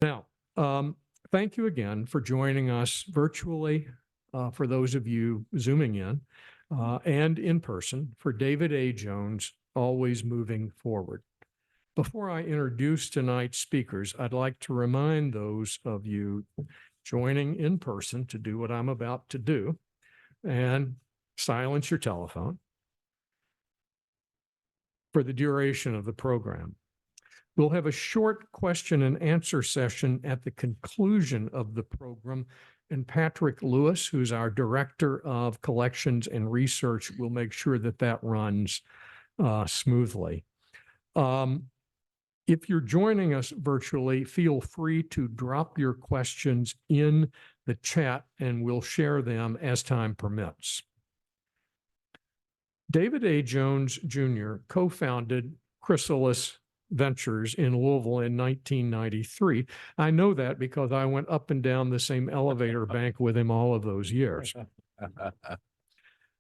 Now, thank you again for joining us virtually, for those of you Zooming in, and in person for David A. Jones, Always Moving Forward. Before I introduce tonight's speakers, I'd like to remind those of you joining in person to do what I'm about to do and silence your telephone for the duration of the program. We'll have a short question and answer session at the conclusion of the program, and Patrick Lewis, who's our Director of Collections and Research, will make sure that that runs smoothly. If you're joining us virtually, feel free to drop your questions in the chat and we'll share them as time permits. David A. Jones Jr. co-founded Chrysalis Ventures in Louisville in 1993. I know that because I went up and down the same elevator bank with him all of those years.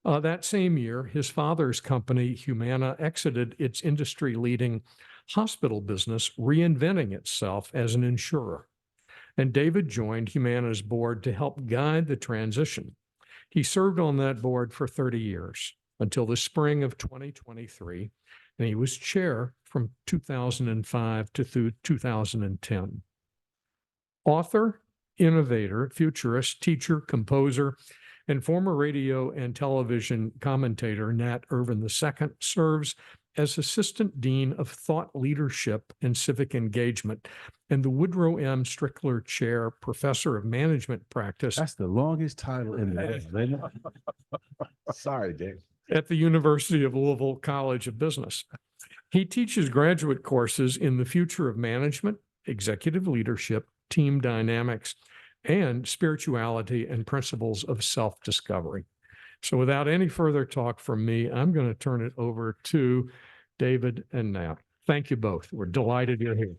That same year, his father's company, Humana, exited its industry-leading hospital business, reinventing itself as an insurer. And David joined Humana's board to help guide the transition. He served on that board for 30 years until the spring of 2023, and he was chair from 2005 to 2010. Author, innovator, futurist, teacher, composer, and former radio and television commentator Nat Irvin II serves as Assistant Dean of Thought Leadership and Civic Engagement and the Woodrow M. Strickler Chair, Professor of Management Practice. That's the longest title in the world. Sorry, Dave. At the University of Louisville College of Business. He teaches graduate courses in the future of management, executive leadership, team dynamics, and spirituality and principles of self-discovery. So without any further talk from me, I'm going to turn it over to David and Nat. Thank you both. We're delighted you're here.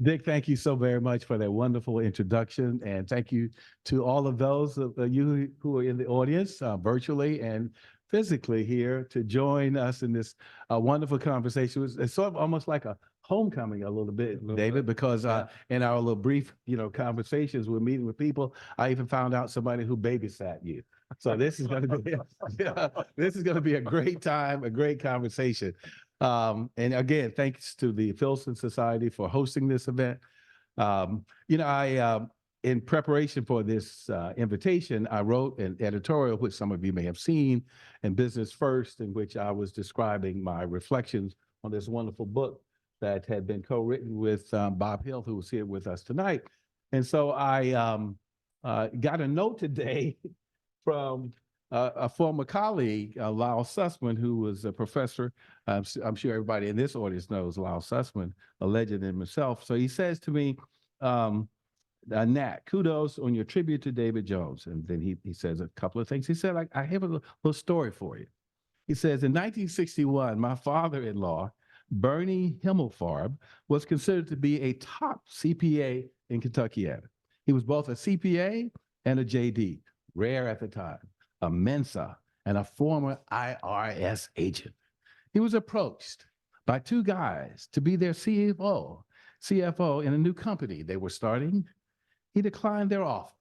Dick, thank you so very much for that wonderful introduction. And thank you to all of those of you who are in the audience virtually and physically here to join us in this wonderful conversation. It's sort of almost like a homecoming a little bit, David, because in our little brief, conversations, we're meeting with people. I even found out somebody who babysat you. So this is going to be, this is going to be a great time, a great conversation. And again, thanks to the Filson Society for hosting this event. In preparation for this invitation, I wrote an editorial, which some of you may have seen, in Business First, in which I was describing my reflections on this wonderful book that had been co-written with Bob Hill, who was here with us tonight. And so I got a note today from a former colleague, Lyle Sussman, who was a professor. I'm sure everybody in this audience knows Lyle Sussman, a legend in himself. So he says to me, Nat, kudos on your tribute to David Jones. And then he says a couple of things. He said, I have a little story for you. He says, in 1961, my father-in-law, Bernie Himmelfarb, was considered to be a top CPA in Kentuckiana. He was both a CPA and a JD, rare at the time, a Mensa, and a former IRS agent. He was approached by two guys to be their CFO in a new company they were starting. He declined their offer,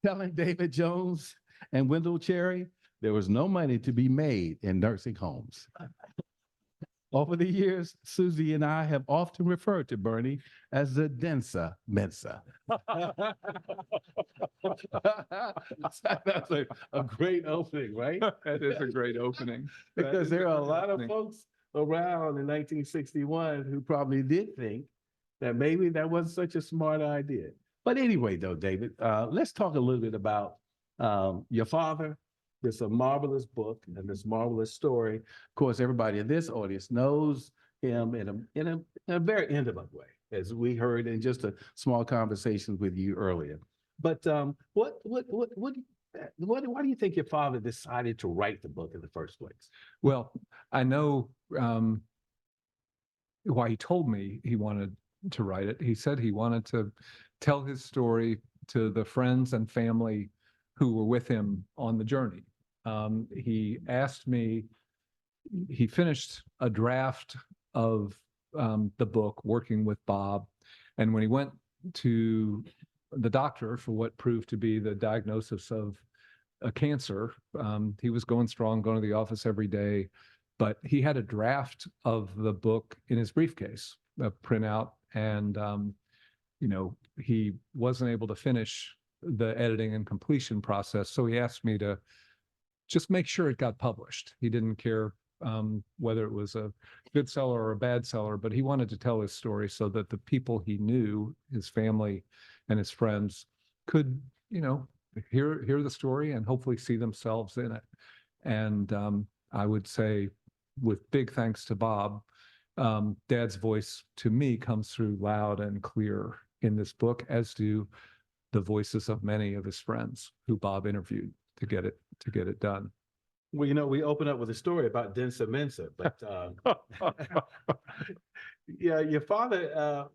telling David Jones and Wendell Cherry there was no money to be made in nursing homes. Over the years, Susie and I have often referred to Bernie as the Densa Mensa. That's a great opening, right? That is a great opening. Because there are a lot of folks around in 1961 who probably did think that maybe that wasn't such a smart idea. But anyway, though, David, let's talk a little bit about your father. It's a marvelous book and this marvelous story. Of course, everybody in this audience knows him in a very intimate way, as we heard in just a small conversation with you earlier. But why do you think your father decided to write the book in the first place? Well, I know why he told me he wanted to write it. He said he wanted to tell his story to the friends and family who were with him on the journey. He asked me he finished a draft of the book working with Bob. And when he went to the doctor for what proved to be the diagnosis of a cancer, he was going strong, going to the office every day, but he had a draft of the book in his briefcase, a printout, and he wasn't able to finish the editing and completion process. So he asked me to just make sure it got published. He didn't care whether it was a good seller or a bad seller, but he wanted to tell his story so that the people he knew, his family and his friends, could, hear the story and hopefully see themselves in it. And I would say, with big thanks to Bob, Dad's voice to me comes through loud and clear in this book, as do the voices of many of his friends who Bob interviewed to get it done. Well, we open up with a story about Densa Mensa, but yeah, your father.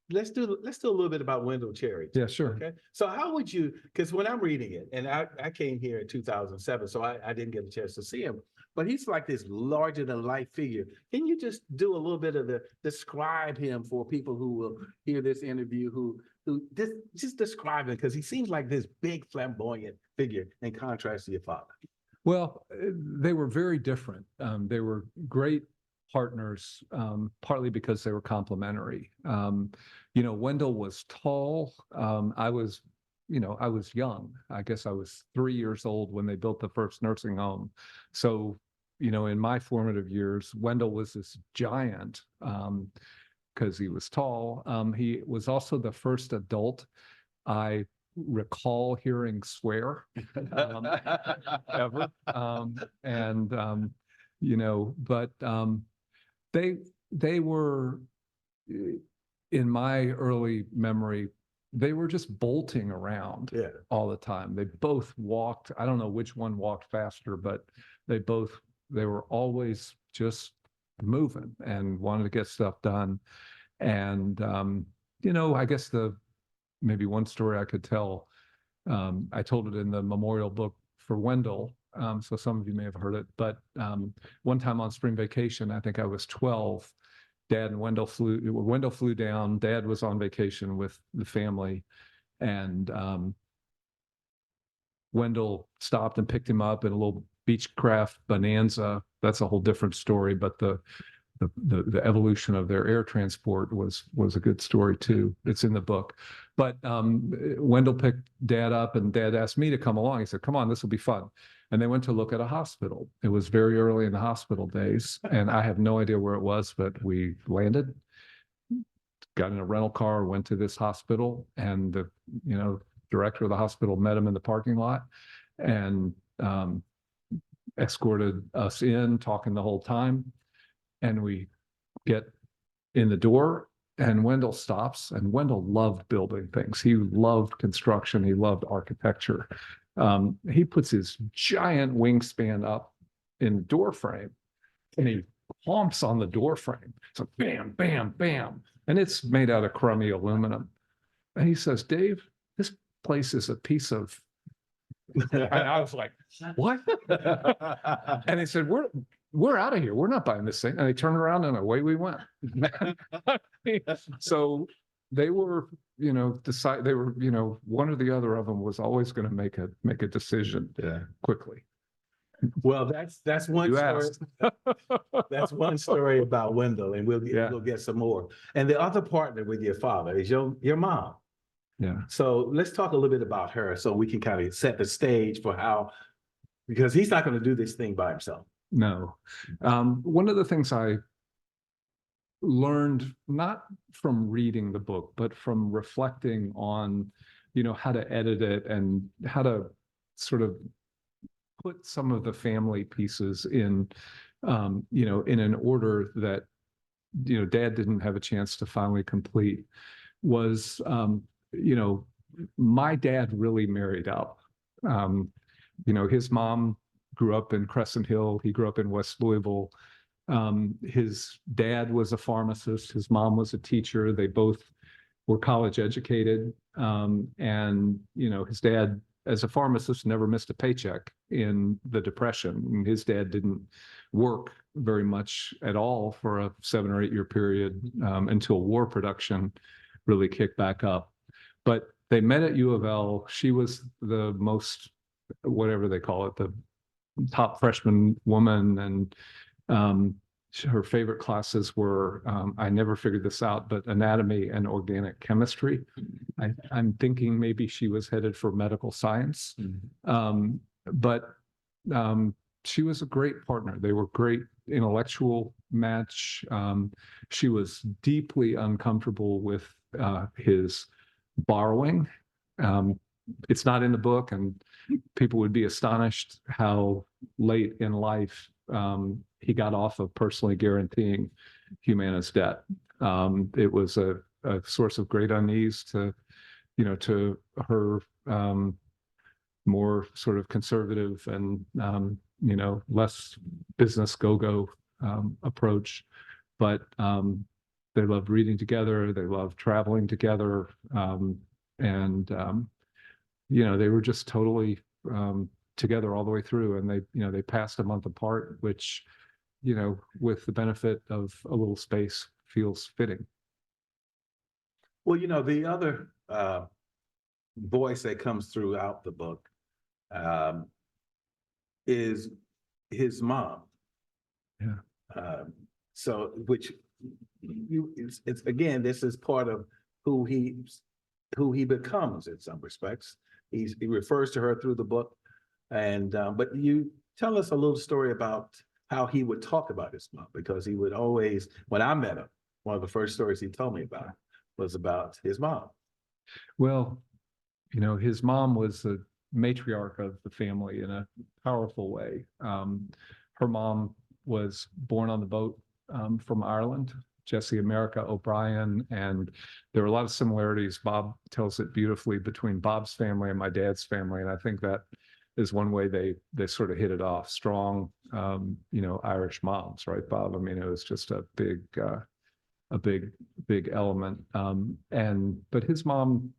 Let's do a little bit about Wendell Cherry. Yeah, sure. Okay. So how would you? Because when I'm reading it, and I came here in 2007, so I didn't get a chance to see him. But he's like this larger than life figure. Can you just do a little bit of describe him for people who will hear this interview, who just describe him, because he seems like this big flamboyant figure in contrast to your father. Well, they were very different. They were great partners, partly because they were complementary. Wendell was tall. I was young. I guess I was 3 years old when they built the first nursing home. So, in my formative years, Wendell was this giant because he was tall. He was also the first adult I recall hearing swear ever. But they were, in my early memory, they were just bolting around all the time. They both walked. I don't know which one walked faster, but they were always just moving and wanted to get stuff done. And, I guess maybe one story I could tell, I told it in the memorial book for Wendell. So some of you may have heard it, but one time on spring vacation, I think I was 12, Dad and Wendell flew down. Dad was on vacation with the family, and Wendell stopped and picked him up in a little Beechcraft Bonanza. That's a whole different story, but the evolution of their air transport was a good story too. It's in the book. But Wendell picked Dad up, and Dad asked me to come along. He said, "Come on, this will be fun." And they went to look at a hospital. It was very early in the hospital days, and I have no idea where it was, but we landed, got in a rental car, went to this hospital, and the director of the hospital met him in the parking lot and escorted us in, talking the whole time. And we get in the door, and Wendell stops, and Wendell loved building things. He loved construction. He loved architecture. He puts his giant wingspan up in the door frame, and he clomps on the door frame. So bam, bam, bam. And it's made out of crummy aluminum. And he says, "Dave, this place is a piece of..." And I was like, "What?" And he said, we're out of here. We're not buying this thing." And they turned around, and away we went. So they were, they were, one or the other of them was always going to make a decision quickly. Well, that's one story. That's one story about Wendell, and we'll get some more. And the other partner with your father is your mom. Yeah. So let's talk a little bit about her, so we can kind of set the stage for how, because he's not going to do this thing by himself. No. One of the things I learned, not from reading the book, but from reflecting on, how to edit it and how to sort of put some of the family pieces in, in an order that, Dad didn't have a chance to finally complete, was, my dad really married up. His mom grew up in Crescent Hill. He grew up in West Louisville. His dad was a pharmacist. His mom was a teacher. They both were college educated. And, his dad, as a pharmacist, never missed a paycheck in the Depression. And his dad didn't work very much at all for a 7 or 8 year period until war production really kicked back up. But they met at U of L. She was the most, whatever they call it, the top freshman woman, and her favorite classes were, I never figured this out, but anatomy and organic chemistry. I'm thinking maybe she was headed for medical science. But she was a great partner. They were great intellectual match. She was deeply uncomfortable with his borrowing. It's not in the book, and people would be astonished how late in life he got off of personally guaranteeing Humana's debt. It was a source of great unease to, to her more sort of conservative and, less business go-go approach. But they loved reading together. They loved traveling together. And they were just totally together all the way through. And they passed a month apart, which, with the benefit of a little space, feels fitting. Well, the other voice that comes throughout the book is his mom. Yeah. So, which it's again, this is part of who he becomes in some respects. He refers to her through the book, and but you tell us a little story about how he would talk about his mom, because he would always, when I met him, one of the first stories he told me about was about his mom. Well, his mom was a matriarch of the family in a powerful way. Her mom was born on the boat from Ireland, Jessie America O'Brien, and there are a lot of similarities. Bob tells it beautifully between Bob's family and my dad's family, and I think that is one way they sort of hit it off. Strong, Irish moms, right, Bob? I mean, it was just a big element. But his mom,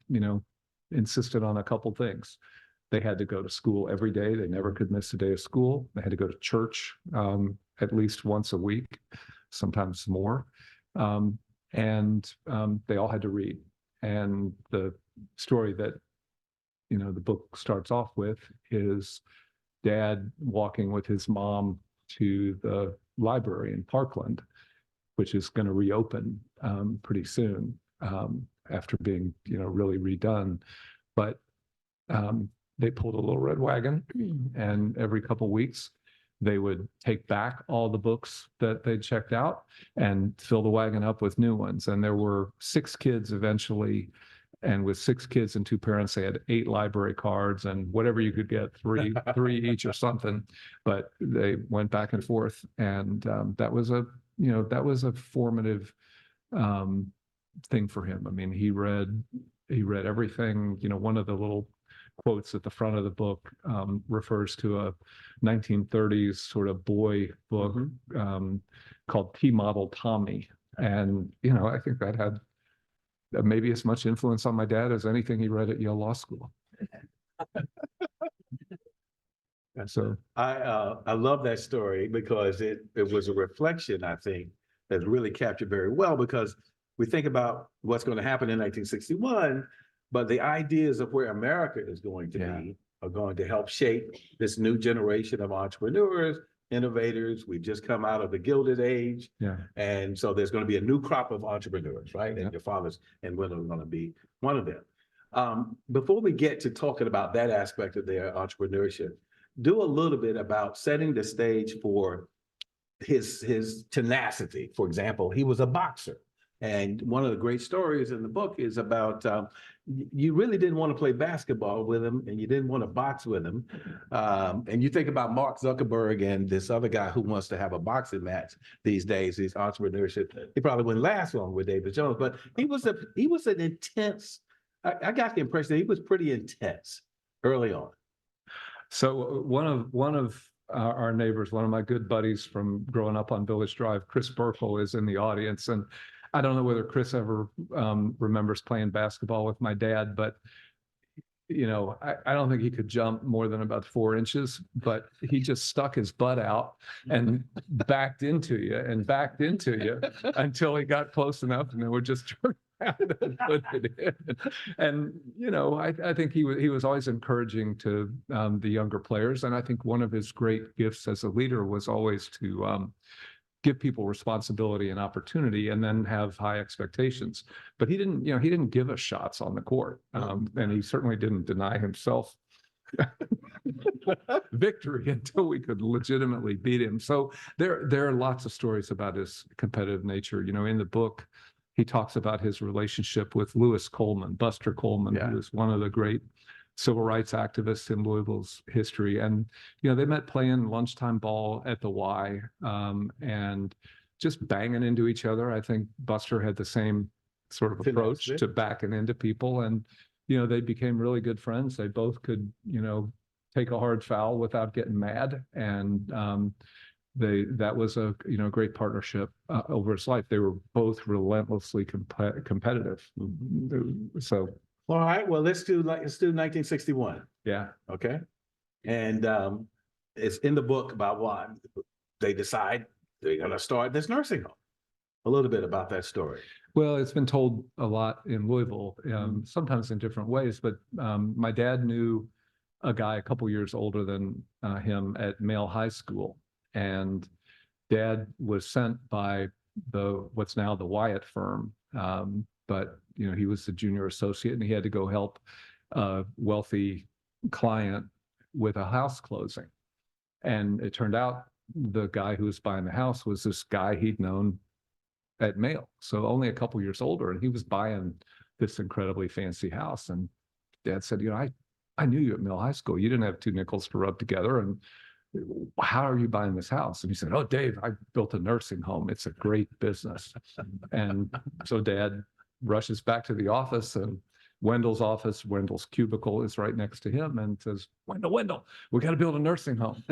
insisted on a couple things. They had to go to school every day. They never could miss a day of school. They had to go to church at least once a week, sometimes more. And they all had to read. And the story that, the book starts off with is Dad walking with his mom to the library in Parkland, which is going to reopen pretty soon after being, really redone. But they pulled a little red wagon, and every couple of weeks they would take back all the books that they checked out and fill the wagon up with new ones. And there were 6 kids eventually. And with 6 kids and 2 parents, they had 8 library cards and whatever you could get, three each or something. But they went back and forth, and that was a formative thing for him. I mean, he read everything. One of the little quotes at the front of the book refers to a 1930s sort of boy book called T Model Tommy. And, I think that had maybe as much influence on my dad as anything he read at Yale Law School. So I love that story because it was a reflection, I think, that really captured very well, because we think about what's going to happen in 1961, but the ideas of where America is going to be are going to help shape this new generation of entrepreneurs, innovators. We've just come out of the Gilded Age. And so there's going to be a new crop of entrepreneurs, right? And your fathers and Willow are going to be one of them. Before we get to talking about that aspect of their entrepreneurship, do a little bit about setting the stage for his tenacity. For example, he was a boxer. And one of the great stories in the book is about you really didn't want to play basketball with him, and you didn't want to box with him. And you think about Mark Zuckerberg and this other guy who wants to have a boxing match these days, these entrepreneurship. He probably wouldn't last long with David Jones, but he was an intense. I got the impression that he was pretty intense early on. So one of our neighbors, one of my good buddies from growing up on Village Drive, Chris Burkle, is in the audience. And I don't know whether Chris ever remembers playing basketball with my dad, but I don't think he could jump more than about 4 inches, but he just stuck his butt out and backed into you until he got close enough, and then would just turn around and put it in. And I think he was always encouraging to the younger players, and I think one of his great gifts as a leader was always to give people responsibility and opportunity, and then have high expectations. But he didn't give us shots on the court, and he certainly didn't deny himself victory until we could legitimately beat him. So there are lots of stories about his competitive nature. In the book, he talks about his relationship with Buster Coleman, who was one of the great civil rights activists in Louisville's history. And, they met playing lunchtime ball at the Y, and just banging into each other. I think Buster had the same sort of approach to backing into people. And, they became really good friends. They both could, take a hard foul without getting mad. And that was a great partnership over his life. They were both relentlessly competitive. So. All right. Well, let's do 1961. Yeah. Okay. And it's in the book about why they decide they're going to start this nursing home. A little bit about that story. Well, it's been told a lot in Louisville, sometimes in different ways. But my dad knew a guy a couple years older than him at Male High School, and Dad was sent by what's now the Wyatt firm. But he was the junior associate, and he had to go help a wealthy client with a house closing. And it turned out the guy who was buying the house was this guy he'd known at Male, so only a couple years older, and he was buying this incredibly fancy house. And Dad said, I knew you at Male High School. You didn't have two nickels to rub together, and how are you buying this house? And he said, oh, Dave, I built a nursing home. It's a great business. And so Dad rushes back to the office, and Wendell's cubicle is right next to him, and says, Wendell, we got to build a nursing home.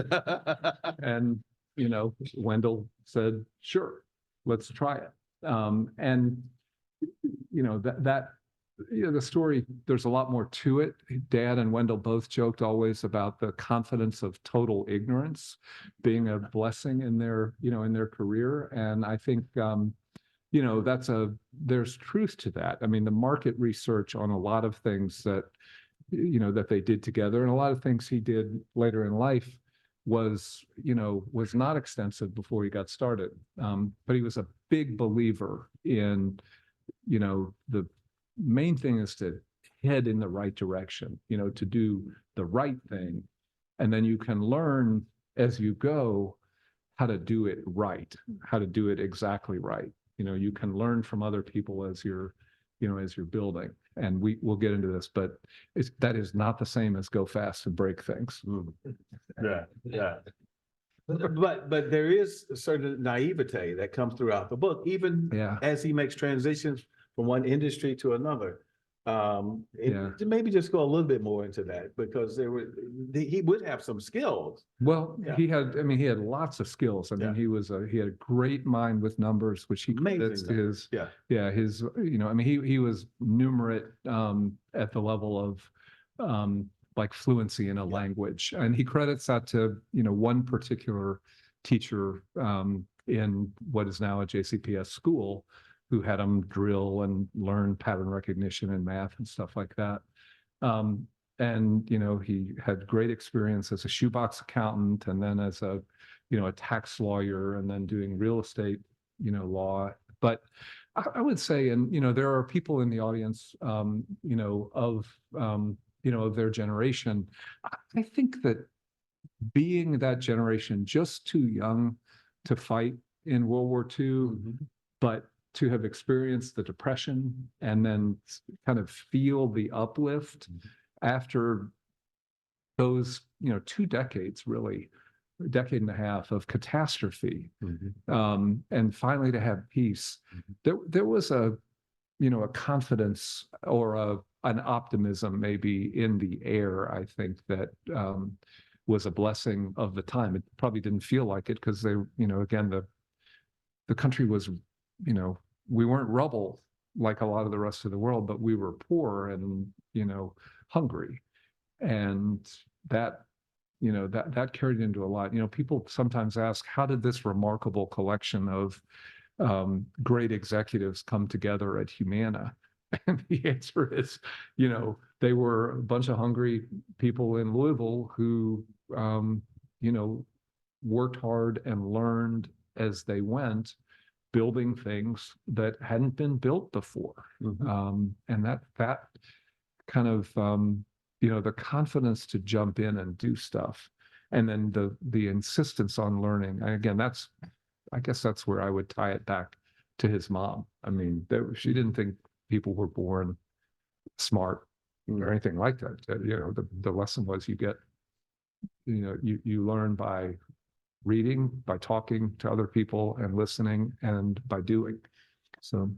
And, Wendell said, sure, let's try it. And, the story, there's a lot more to it. Dad and Wendell both joked always about the confidence of total ignorance being a blessing in their career. And I think, there's truth to that. I mean, the market research on a lot of things that they did together, and a lot of things he did later in life was not extensive before he got started. But he was a big believer in, the main thing is to head in the right direction, to do the right thing. And then you can learn as you go how to do it right, how to do it exactly right. You can learn from other people as you're building. And we'll get into this, but that is not the same as go fast and break things. Yeah. But there is a certain naivete that comes throughout the book, even as he makes transitions from one industry to another. Maybe just go a little bit more into that, because he would have some skills. Well, he had lots of skills. I mean, he had a great mind with numbers, which he credits to his, he was numerate at the level of like fluency in a language. And he credits that to, one particular teacher in what is now a JCPS school, who had him drill and learn pattern recognition and math and stuff like that. And, he had great experience as a shoebox accountant, and then as a tax lawyer, and then doing real estate, law. But I would say, and, there are people in the audience, of their generation. I think that being that generation, just too young to fight in World War II, but to have experienced the Depression and then kind of feel the uplift after those, 2 decades, really, a decade and a half of catastrophe, and finally to have peace. There was a confidence or an optimism maybe in the air, I think, that was a blessing of the time. It probably didn't feel like it because they, again, the country was, we weren't rubble like a lot of the rest of the world, but we were poor and, hungry. And that, that carried into a lot. People sometimes ask, how did this remarkable collection of great executives come together at Humana? And the answer is, they were a bunch of hungry people in Louisville who, worked hard and learned as they went, building things that hadn't been built before. And that kind of, the confidence to jump in and do stuff. And then the insistence on learning. Again, I guess that's where I would tie it back to his mom. I mean, she didn't think people were born smart or anything like that. The lesson was you learn by reading, by talking to other people and listening, and by doing. So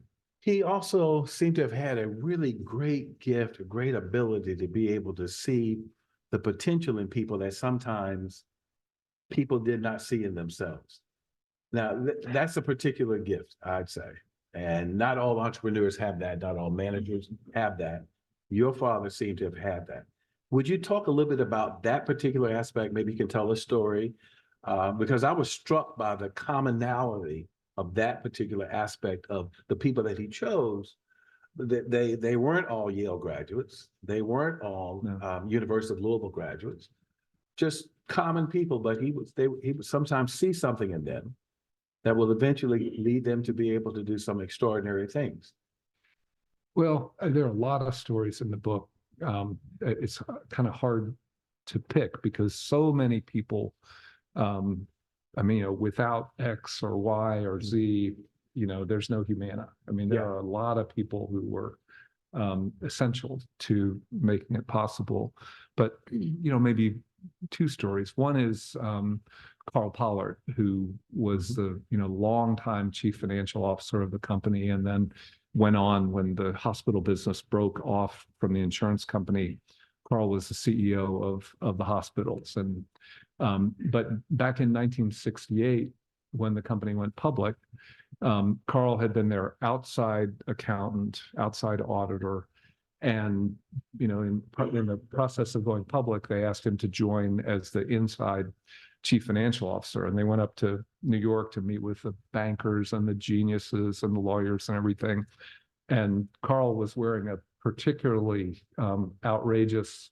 he also seemed to have had a really great gift, a great ability to be able to see the potential in people that sometimes people did not see in themselves. Now, that's a particular gift, I'd say. And not all entrepreneurs have that, not all managers have that. Your father seemed to have had that. Would you talk a little bit about that particular aspect? Maybe you can tell a story, because I was struck by the commonality of that particular aspect of the people that he chose. They weren't all Yale graduates. They weren't all University of Louisville graduates, just common people, but he would sometimes see something in them that will eventually lead them to be able to do some extraordinary things. Well, there are a lot of stories in the book. It's kind of hard to pick because so many people, without X or Y or Z, there's no Humana. I mean, there are a lot of people who were essential to making it possible. But, maybe two stories. One is Carl Pollard, who was the, longtime chief financial officer of the company, and then went on when the hospital business broke off from the insurance company. Carl was the CEO of the hospitals. And but back in 1968, when the company went public, Carl had been their outside accountant, outside auditor. And, in the process of going public, they asked him to join as the inside chief financial officer. And they went up to New York to meet with the bankers and the geniuses and the lawyers and everything. And Carl was wearing a particularly outrageous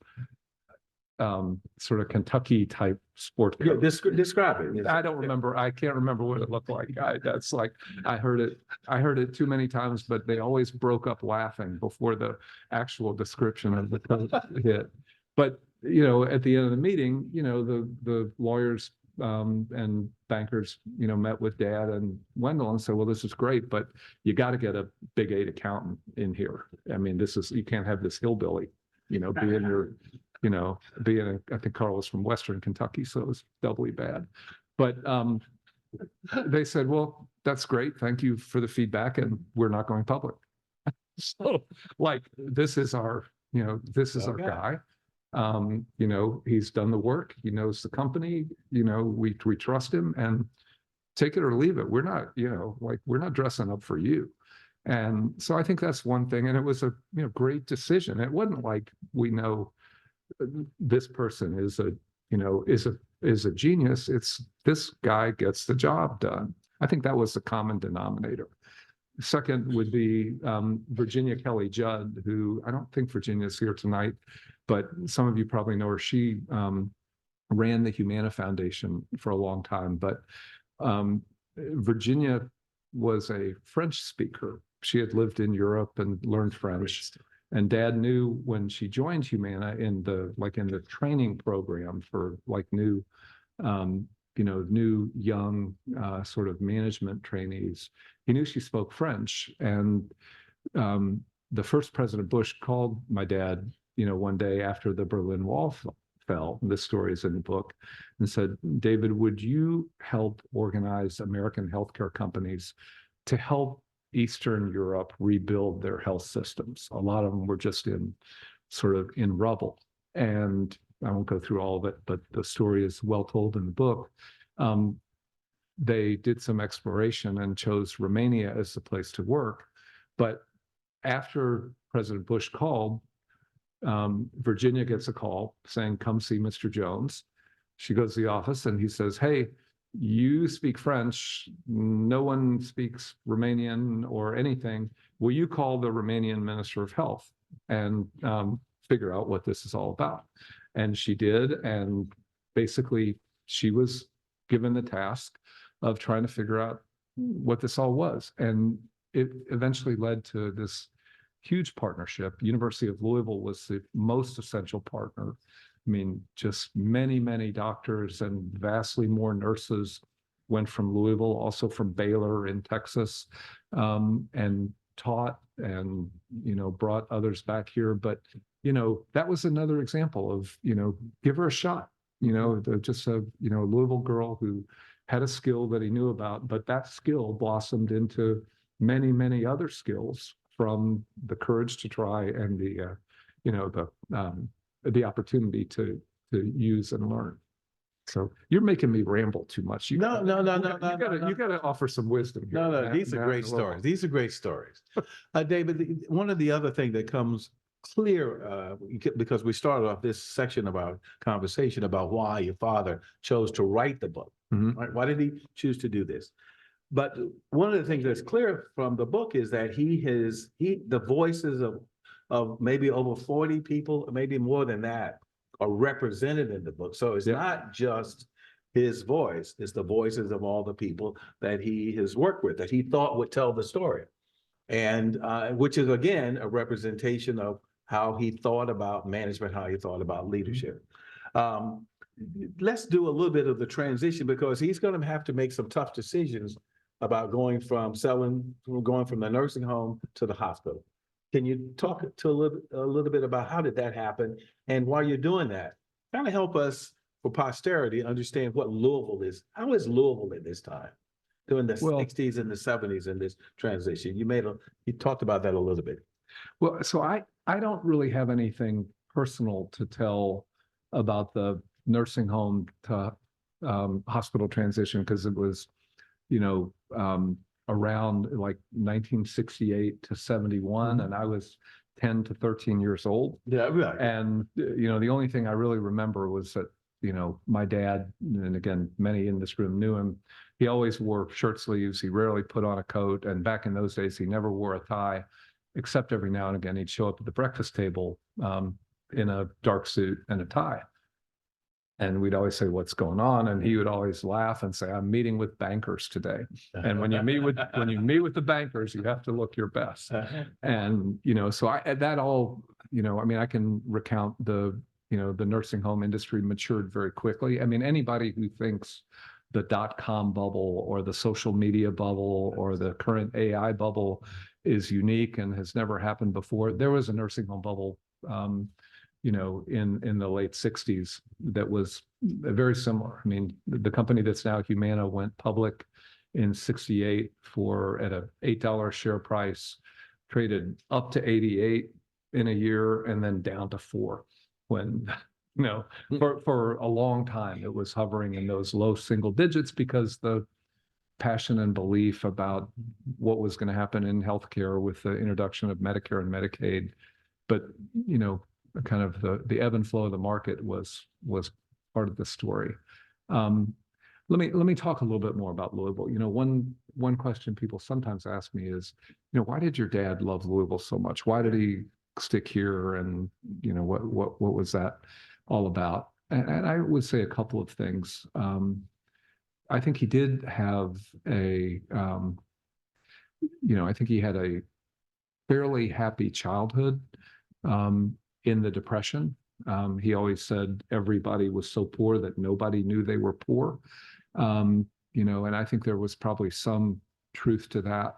sort of Kentucky type sport coat. Yeah, describe it. I don't remember. I can't remember what it looked like. That's like, I heard it too many times, but they always broke up laughing before the actual description of the coat hit. But, at the end of the meeting, the lawyers and bankers, met with Dad and Wendell and said, well, this is great, but you got to get a big 8 accountant in here. I mean, you can't have this hillbilly, I think Carl was from Western Kentucky, so it was doubly bad. But they said, well, that's great. Thank you for the feedback. And we're not going public. So this is our guy. He's done the work. He knows the company, we trust him, and take it or leave it. We're not, we're not dressing up for you. And so I think that's one thing. And it was a great decision. It wasn't like we know this person is a genius. It's this guy gets the job done. I think that was the common denominator. Second would be Virginia Kelly Judd, who I don't think Virginia's here tonight, but some of you probably know her. She ran the Humana Foundation for a long time, but Virginia was a French speaker. She had lived in Europe and learned French. And Dad knew when she joined Humana in the training program for new young sort of management trainees, he knew she spoke French. And the first President Bush called my dad, one day after the Berlin Wall fell, this story is in the book, and said, David, would you help organize American healthcare companies to help Eastern Europe rebuild their health systems? A lot of them were just in rubble. And I won't go through all of it, but the story is well told in the book. They did some exploration and chose Romania as the place to work. But after President Bush called, Virginia gets a call saying, come see Mr. Jones. She goes to the office and he says, hey, you speak French. No one speaks Romanian or anything. Will you call the Romanian Minister of Health and figure out what this is all about? And she did. And basically, she was given the task of trying to figure out what this all was. And it eventually led to this huge partnership. University of Louisville was the most essential partner. I mean, just many, many doctors and vastly more nurses went from Louisville, also from Baylor in Texas, and taught and, brought others back here. But, that was another example of, give her a shot, just a, Louisville girl who had a skill that he knew about, but that skill blossomed into many, many other skills, from the courage to try and the opportunity to use and learn. So you're making me ramble too much. You gotta offer some wisdom here. No, these are great stories. These are great stories. David, one of the other things that comes clear, because we started off this section of our conversation about why your father chose to write the book, right? Why did he choose to do this? But one of the things that's clear from the book is that the voices of maybe over 40 people, maybe more than that, are represented in the book. So it's not just his voice, it's the voices of all the people that he has worked with, that he thought would tell the story. And which is, again, a representation of how he thought about management, how he thought about leadership. Let's do a little bit of the transition, because he's going to have to make some tough decisions about going from the nursing home to the hospital. Can you talk to a little bit about how did that happen? And while you're doing that, kind of help us for posterity understand what Louisville is. How is Louisville at this time, during the 60s and the 70s in this transition? You talked about that a little bit. Well, so I don't really have anything personal to tell about the nursing home to hospital transition, because it was, around like 1968 to 71, and I was 10 to 13 years old. Yeah, right. And, the only thing I really remember was that, my dad, and again, many in this room knew him, he always wore shirt sleeves. He rarely put on a coat. And back in those days, he never wore a tie, except every now and again, he'd show up at the breakfast table in a dark suit and a tie. And we'd always say, what's going on? And he would always laugh and say, I'm meeting with bankers today. And when you meet with the bankers, you have to look your best. And, so that all, I can recount the nursing home industry matured very quickly. I mean, anybody who thinks the .com bubble or the social media bubble or the current AI bubble is unique and has never happened before, there was a nursing home bubble in the late 60s that was very similar. I mean, the company that's now Humana went public in 68 at a $8 share price, traded up to 88 in a year, and then down to 4 when, for a long time, it was hovering in those low single digits, because the passion and belief about what was going to happen in healthcare with the introduction of Medicare and Medicaid. But, kind of the ebb and flow of the market was part of the story. Let me talk a little bit more about Louisville. One question people sometimes ask me is, why did your dad love Louisville so much? Why did he stick here? And what was that all about? And I would say a couple of things. I think he did have I think he had a fairly happy childhood. In the Depression, he always said everybody was so poor that nobody knew they were poor. And I think there was probably some truth to that.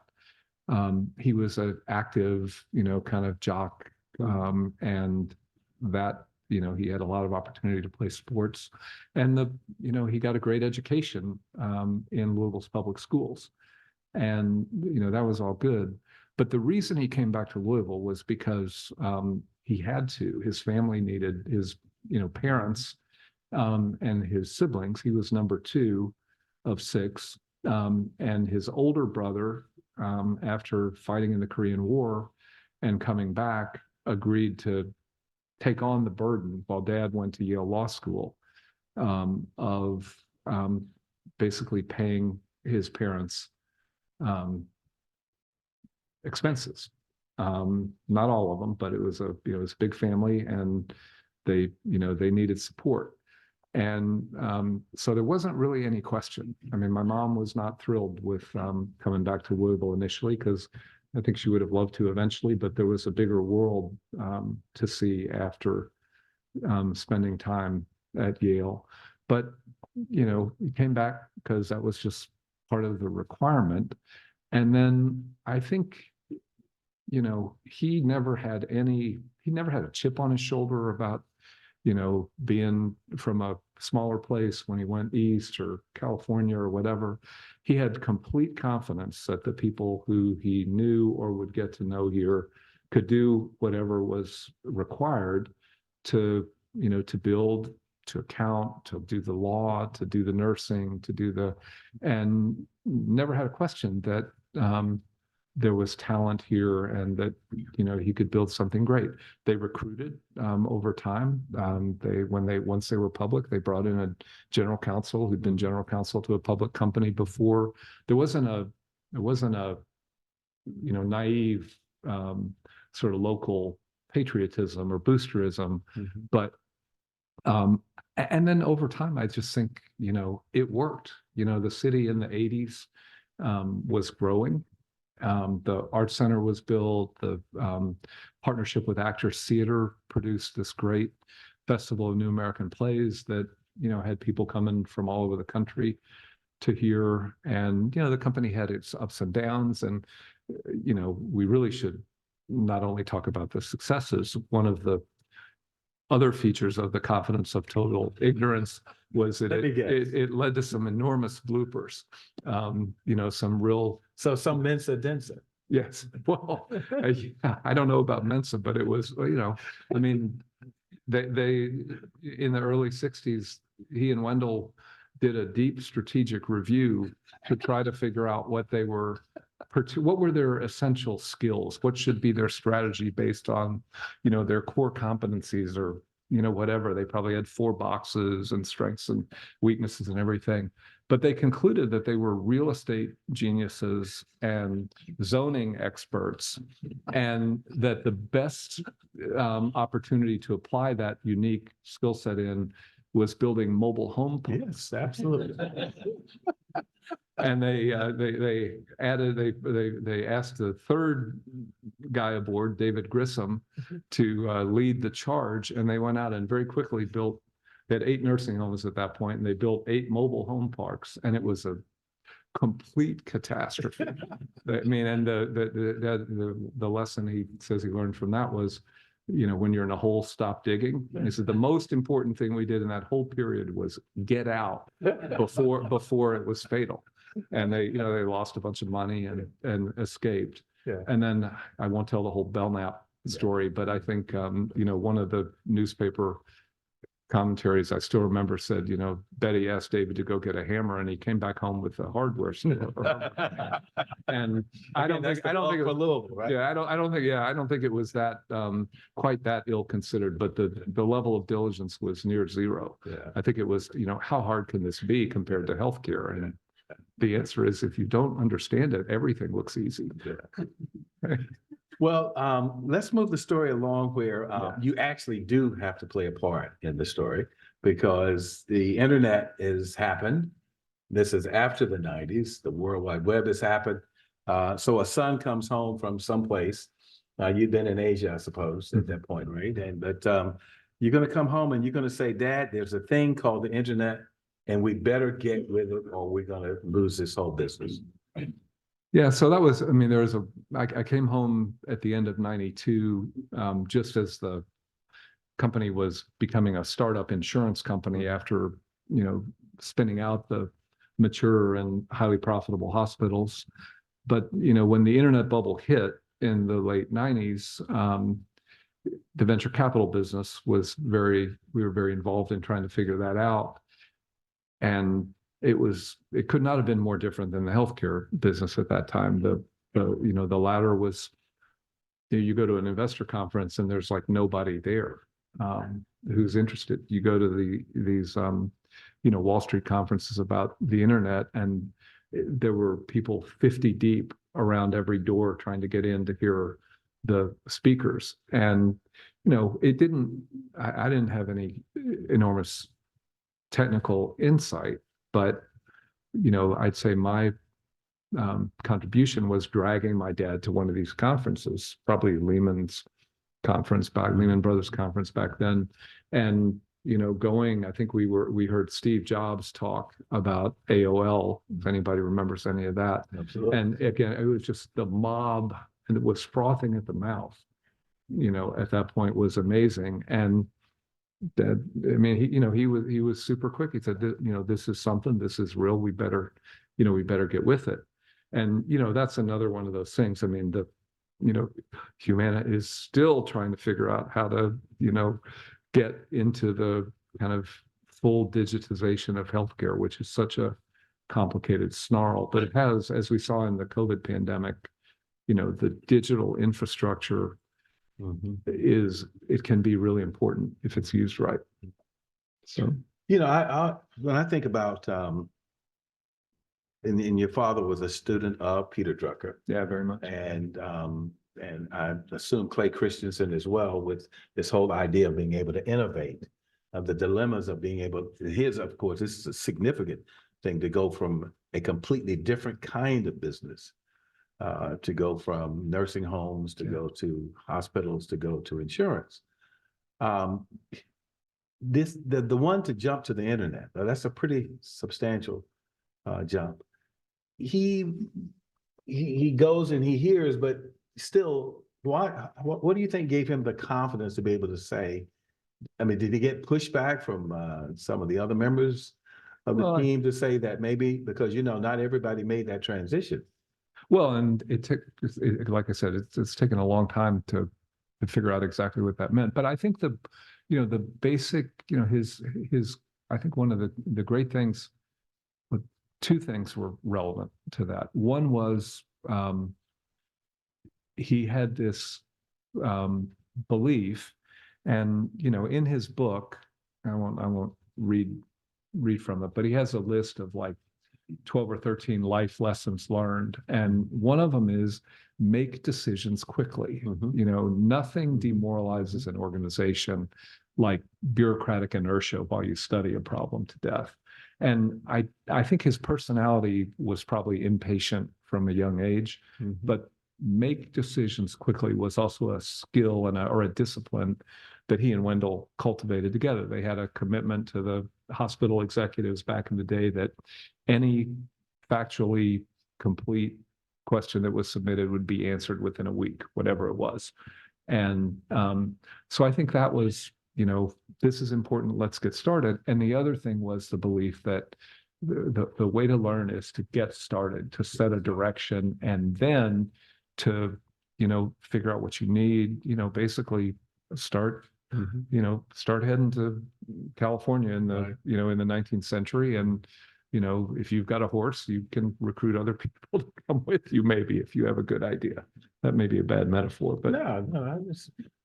He was an active, kind of jock, and that, he had a lot of opportunity to play sports, and he got a great education in Louisville's public schools, and that was all good. But the reason he came back to Louisville was because he had to. His family needed his, parents and his siblings. He was number 2 of 6, and his older brother, after fighting in the Korean War and coming back, agreed to take on the burden while Dad went to Yale Law School of basically paying his parents' expenses. Not all of them, but it was it was a big family, and they needed support. And so there wasn't really any question. I mean, my mom was not thrilled with coming back to Louisville initially, because I think she would have loved to eventually, but there was a bigger world to see after spending time at Yale. But, he came back because that was just part of the requirement. And then I think, he never had a chip on his shoulder about, being from a smaller place when he went east or California or whatever. He had complete confidence that the people who he knew or would get to know here could do whatever was required to, to build, to account, to do the law, to do the nursing, and never had a question that there was talent here and that, he could build something great. They recruited over time. Once they were public, they brought in a general counsel who'd been general counsel to a public company before. There wasn't a naive sort of local patriotism or boosterism, but and then over time, I just think, it worked. The city in the 80s was growing. The Art Center was built. The partnership with Actors Theater produced this great festival of new American plays that, had people coming from all over the country to hear. And, the company had its ups and downs. And, we really should not only talk about the successes. One of the other features of the confidence of total ignorance was that it led to some enormous bloopers, some real. So some Mensa Densa. Yes. Well, I don't know about Mensa, but it was, I mean, they in the early 60s, he and Wendell did a deep strategic review to try to figure out what were their essential skills, what should be their strategy based on, their core competencies or, whatever. They probably had 4 boxes and strengths and weaknesses and everything. But they concluded that they were real estate geniuses and zoning experts, and that the best opportunity to apply that unique skill set in was building mobile home parks. Yes, absolutely. And they asked the third guy aboard, David Grissom, to lead the charge, and they went out and very quickly built. They had 8 nursing homes at that point, and they built 8 mobile home parks, and it was a complete catastrophe. I mean, and the lesson he says he learned from that was, when you're in a hole, stop digging. And he said the most important thing we did in that whole period was get out before it was fatal. And they lost a bunch of money and escaped. Yeah. And then I won't tell the whole Belknap story, but I think one of the newspaper commentaries I still remember said, Betty asked David to go get a hammer, and he came back home with a hardware store. And I don't think it was Louisville, right? Yeah, I don't think it was that quite that ill considered, but the level of diligence was near zero. Yeah. I think it was, how hard can this be compared to healthcare? And the answer is, if you don't understand it, everything looks easy. Yeah. Well, let's move the story along where you actually do have to play a part in the story, because the internet has happened. This is after the 90s. The World Wide Web has happened. So a son comes home from someplace. You've been in Asia, I suppose, at that point, right? But you're going to come home and you're going to say, Dad, there's a thing called the internet, and we better get with it or we're going to lose this whole business. Yeah, so that was, I came home at the end of 92, just as the company was becoming a startup insurance company after, spinning out the mature and highly profitable hospitals. But, when the internet bubble hit in the late 90s, the venture capital business we were very involved in trying to figure that out. And it could not have been more different than the healthcare business at that time. The latter was, you go to an investor conference and there's like nobody there. who's interested. You go to these Wall Street conferences about the internet, and there were people 50 deep around every door trying to get in to hear the speakers. And it didn't. I didn't have any enormous technical insight, but I'd say my contribution was dragging my dad to one of these conferences, probably Lehman's conference back, Lehman Brothers conference back then. And, going, I think we heard Steve Jobs talk about AOL, if anybody remembers any of that. Absolutely. And again, it was just the mob, and it was frothing at the mouth, at that point, was amazing. And that, I mean, he was super quick. He said, this is something, this is real. We better get with it. And, that's another one of those things. I mean, Humana is still trying to figure out how to, get into the kind of full digitization of healthcare, which is such a complicated snarl. But it has, as we saw in the COVID pandemic, the digital infrastructure it can be really important if it's used right. So, I when I think about, and your father was a student of Peter Drucker, yeah, very much. and I assume Clay Christensen as well, with this whole idea of being able to innovate, of the dilemmas of being able. Of course, this is a significant thing to go from a completely different kind of business. To go from nursing homes, to go to hospitals, to go to insurance. The one to jump to the internet, that's a pretty substantial jump. He goes and he hears, but still, what do you think gave him the confidence to be able to say? I mean, did he get pushback from some of the other members of the team to say that maybe because not everybody made that transition? Well, and it took, like I said, it's taken a long time to figure out exactly what that meant. But I think the basic, his, I think one of the great things, two things were relevant to that. One was he had this belief, and in his book, I won't read from it, but he has a list of like 12 or 13 life lessons learned. And one of them is make decisions quickly. Nothing demoralizes an organization like bureaucratic inertia while you study a problem to death. And I think his personality was probably impatient from a young age, but make decisions quickly was also a skill or a discipline that he and Wendell cultivated together. They had a commitment to the hospital executives back in the day that any factually complete question that was submitted would be answered within a week, whatever it was. And so I think that was, this is important, let's get started. And the other thing was the belief that the way to learn is to get started, to set a direction, and then to, figure out what you need, basically start heading to California in the, in the 19th century. And, if you've got a horse, you can recruit other people to come with you, maybe, if you have a good idea. That may be a bad metaphor, but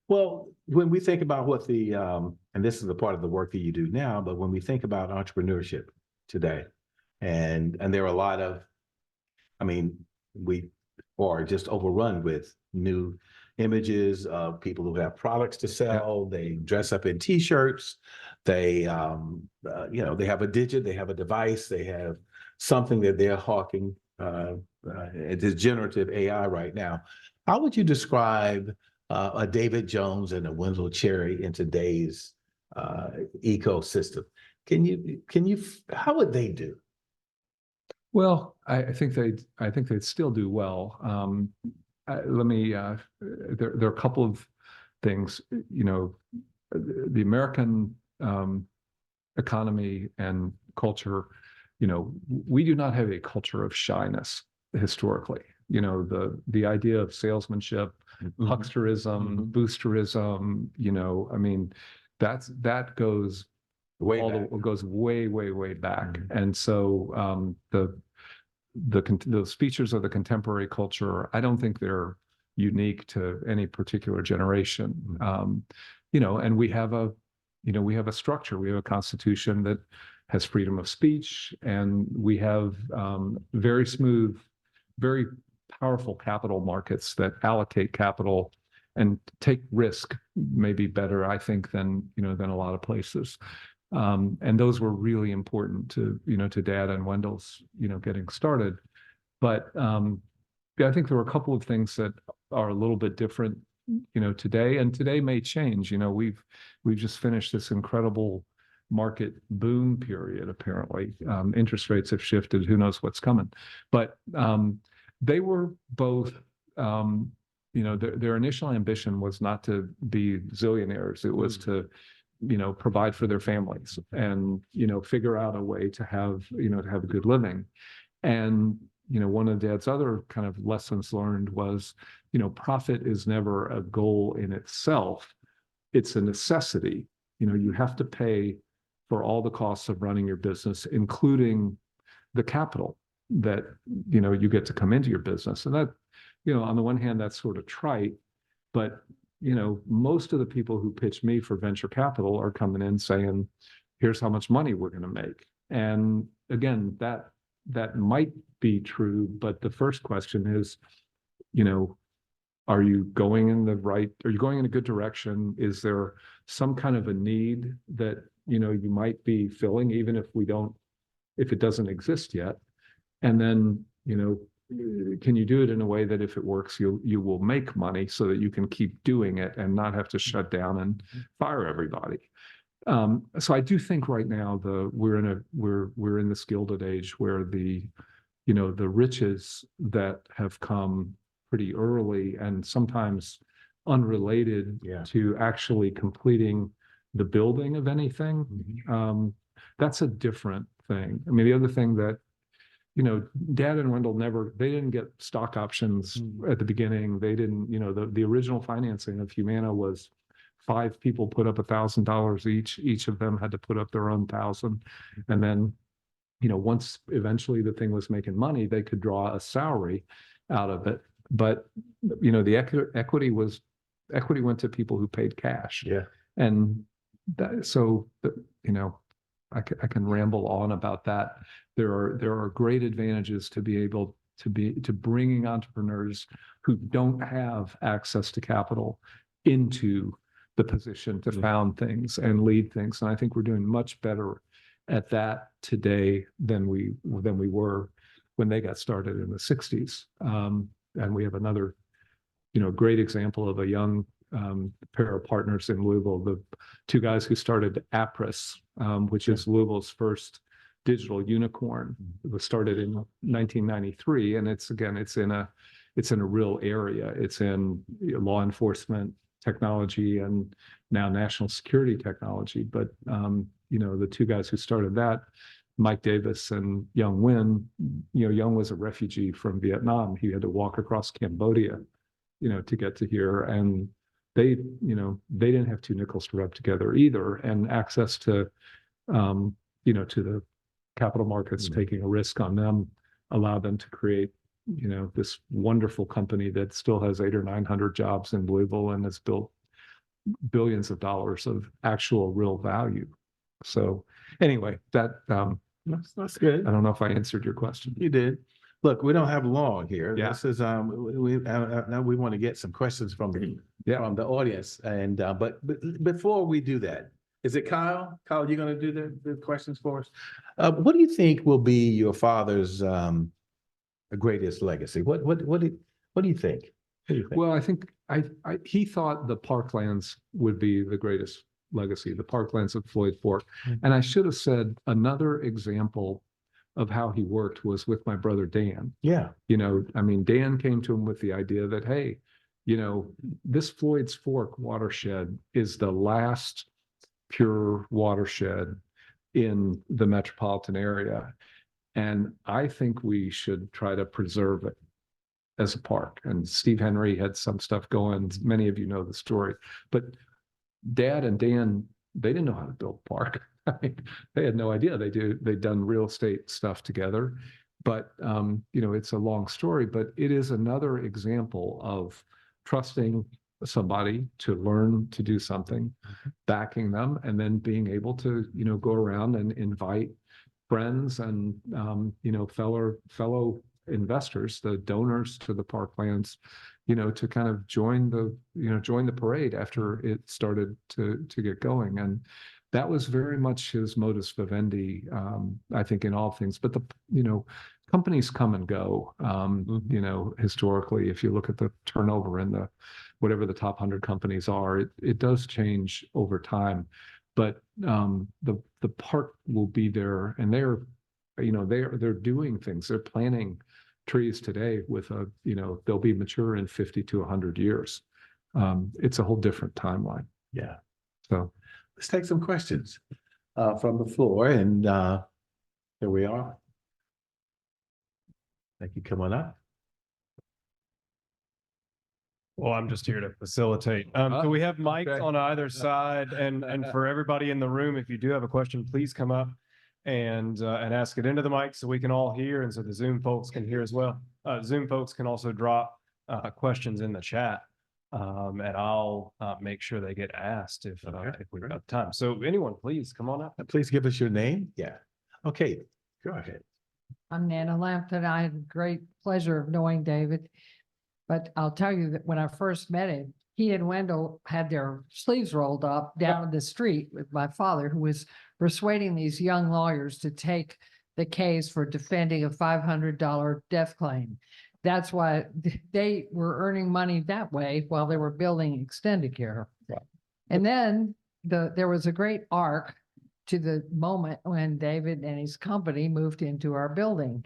well, when we think about what and this is a part of the work that you do now, but when we think about entrepreneurship today, and there are a lot of, we are just overrun with new images of people who have products to sell. Yeah. They dress up in T-shirts. They, they have a digit, they have a device, they have something that they're hawking. It is generative AI right now. How would you describe a David Jones and a Wendell Cherry in today's ecosystem? How would they do? Well, I think they'd still do well. There are a couple of things. The American economy and culture. We do not have a culture of shyness historically. The idea of salesmanship, hucksterism, boosterism. That goes goes way back. And so those features of the contemporary culture, I don't think they're unique to any particular generation. And we have a structure, we have a constitution that has freedom of speech, and we have very smooth, very powerful capital markets that allocate capital and take risk maybe better, I think, than a lot of places. And those were really important to Dad and Wendell's, getting started. But I think there were a couple of things that are a little bit different, today, and today may change. We've just finished this incredible market boom period, apparently. Interest rates have shifted, who knows what's coming. But they were both, their initial ambition was not to be zillionaires. It was to, provide for their families and, figure out a way to have a good living. And, one of Dad's other kind of lessons learned was, profit is never a goal in itself. It's a necessity. You have to pay for all the costs of running your business, including the capital that, you get to come into your business. And that, on the one hand, that's sort of trite, but, most of the people who pitch me for venture capital are coming in saying, here's how much money we're going to make. And again, that might be true, but the first question is, are you going in a good direction? Is there some kind of a need that, you might be filling, even if it doesn't exist yet? And then, can you do it in a way that if it works, you will make money so that you can keep doing it and not have to shut down and fire everybody? So I do think right now we're in this Gilded Age where the riches that have come pretty early and sometimes unrelated to actually completing the building of anything, that's a different thing. I mean, the other thing that, Dad and Wendell they didn't get stock options at the beginning. They didn't, the original financing of Humana was 5 people put up $1,000 each. Each of them had to put up their own 1,000. And then, once eventually the thing was making money, they could draw a salary out of it. But, the equity went to people who paid cash. Yeah. And I can ramble on about that. There are great advantages to be able to bringing entrepreneurs who don't have access to capital into the position to found things and lead things. And I think we're doing much better at that today than we were when they got started in the 60s. And we have another, great example of a young pair of partners in Louisville, the 2 guys who started Apris, which is Louisville's first digital unicorn. It was started in 1993, and it's in a real area. It's in law enforcement technology and now national security technology. But the 2 guys who started that, Mike Davis and Young Nguyen, Young was a refugee from Vietnam. He had to walk across Cambodia, to get to here. And they didn't have 2 nickels to rub together either. And access to, to the capital markets, taking a risk on them, allowed them to create, this wonderful company that still has 800 or 900 jobs in Louisville and has built billions of dollars of actual real value. So anyway, that's good. I don't know if I answered your question. You did. Look, we don't have long here. Yeah. This is now we want to get some questions from the audience. And but before we do that, is it Kyle? Kyle, you going to do the questions for us? What do you think will be your father's greatest legacy? What do you think? Well, I think he thought the parklands would be the greatest legacy, the parklands of Floyd Fork. And I should have said another example of how he worked was with my brother Dan. Yeah. Dan came to him with the idea that, hey, this Floyd's Fork watershed is the last pure watershed in the metropolitan area. And I think we should try to preserve it as a park. And Steve Henry had some stuff going. Many of you know the story. But Dad and Dan, they didn't know how to build a park. I mean, they had no idea. They'd done real estate stuff together. But, it's a long story, but it is another example of trusting somebody to learn to do something, backing them, and then being able to, go around and invite friends and, fellow investors, the donors to the parklands, to kind of join the parade after it started to get going. And that was very much his modus vivendi, I think, in all things. But companies come and go, historically. If you look at the turnover in whatever the top 100 companies are, it does change over time. But the park will be there, and they're doing things. They're planting trees today with they'll be mature in 50 to 100 years. It's a whole different timeline. Yeah. So let's take some questions from the floor, and here we are. Thank you. Come on up. Well, I'm just here to facilitate. So we have mics okay. on either side, and for everybody in the room, if you do have a question, please come up and ask it into the mic so we can all hear, and so the Zoom folks can hear as well. Zoom folks can also drop questions in the chat, and I'll make sure they get asked if we've got time. So anyone, please come on up. Please give us your name. Yeah. Okay. Go ahead. I'm Nana Lampton. I had great pleasure of knowing David. But I'll tell you that when I first met him, he and Wendell had their sleeves rolled up down the street with my father, who was persuading these young lawyers to take the case for defending a $500 death claim. That's why they were earning money that way while they were building Extendicare. Wow. And then there was a great arc to the moment when David and his company moved into our building.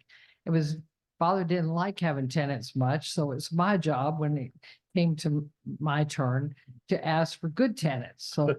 Father didn't like having tenants much, so it's my job when it came to my turn to ask for good tenants. So